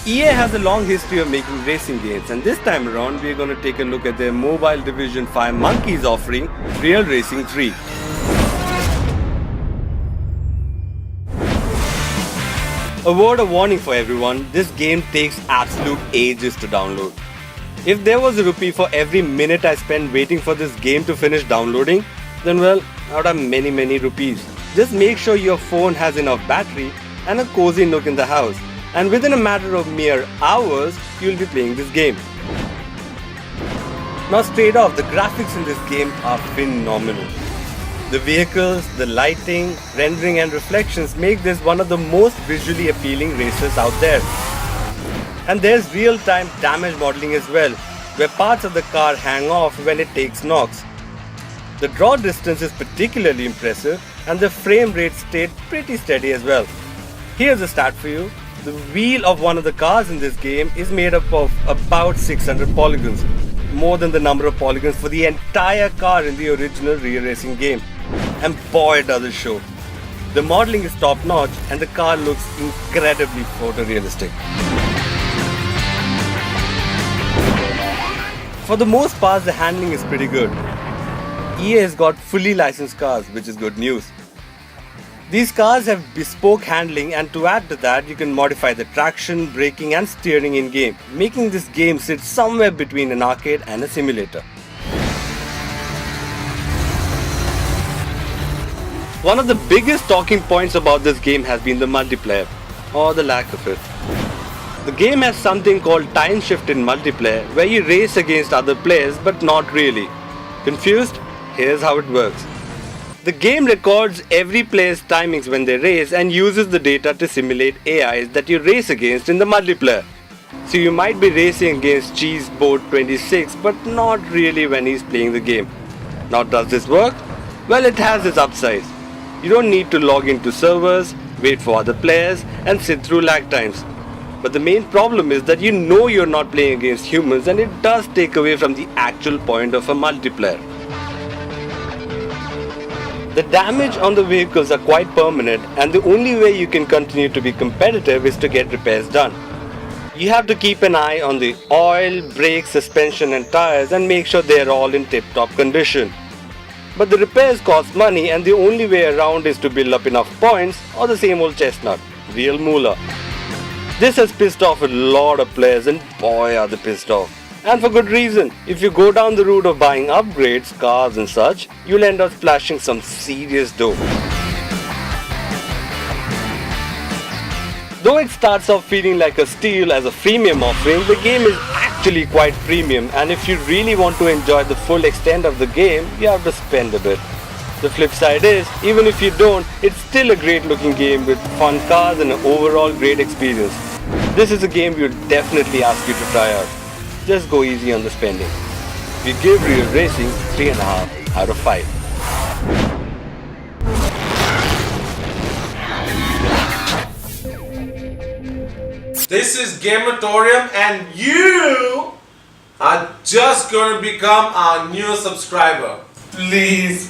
EA has a long history of making racing games, and this time around we're going to take a look at their mobile division 5 Monkeys offering Real Racing 3. A word of warning for everyone, this game takes absolute ages to download. If there was a rupee for every minute I spend waiting for this game to finish downloading, then well, I would have many rupees. Just make sure your phone has enough battery and a cozy nook in the house, and within a matter of mere hours, you'll be playing this game. Now straight off, the graphics in this game are phenomenal. The vehicles, the lighting, rendering and reflections make this one of the most visually appealing races out there. And there's real-time damage modeling as well, where parts of the car hang off when it takes knocks. The draw distance is particularly impressive and the frame rate stayed pretty steady as well. Here's a stat for you. The wheel of one of the cars in this game is made up of about 600 polygons, more than the number of polygons for the entire car in the original Real Racing game. And boy does it show. The modeling is top notch and the car looks incredibly photorealistic. For the most part, the handling is pretty good. EA has got fully licensed cars, which is good news. These cars have bespoke handling, and to add to that, you can modify the traction, braking and steering in-game, making this game sit somewhere between an arcade and a simulator. One of the biggest talking points about this game has been the multiplayer, or the lack of it. The game has something called time shift in multiplayer, where you race against other players but not really. Confused? Here's how it works. The game records every player's timings when they race and uses the data to simulate AIs that you race against in the multiplayer. So you might be racing against Cheese Boat 26 but not really when he's playing the game. Now does this work? Well, it has its upsides. You don't need to log into servers, wait for other players and sit through lag times. But the main problem is that you know you're not playing against humans, and it does take away from the actual point of a multiplayer. The damage on the vehicles are quite permanent, and the only way you can continue to be competitive is to get repairs done. You have to keep an eye on the oil, brakes, suspension and tires and make sure they're all in tip-top condition. But the repairs cost money, and the only way around is to build up enough points, or the same old chestnut, real moolah. This has pissed off a lot of players, and boy are they pissed off. And for good reason. If you go down the route of buying upgrades, cars and such, you'll end up splashing some serious dough. Though it starts off feeling like a steal as a freemium offering, the game is actually quite premium, and if you really want to enjoy the full extent of the game, you have to spend a bit. The flip side is, even if you don't, it's still a great looking game with fun cars and an overall great experience. This is a game we would definitely ask you to try out. Just go easy on the spending. We give Real Racing 3.5 out of 5. This is Gamertorium, and you are just going to become our new subscriber. Please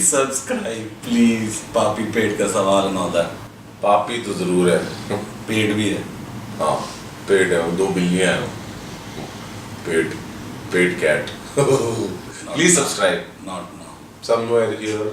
subscribe, please. पापी पेट का सवाल and all that. पापी तो जरूर है, पेट भी है. हाँ पेट है, 2 बिल्लियाँ हैं. Paid cat. Please subscribe. Not now. Somewhere here.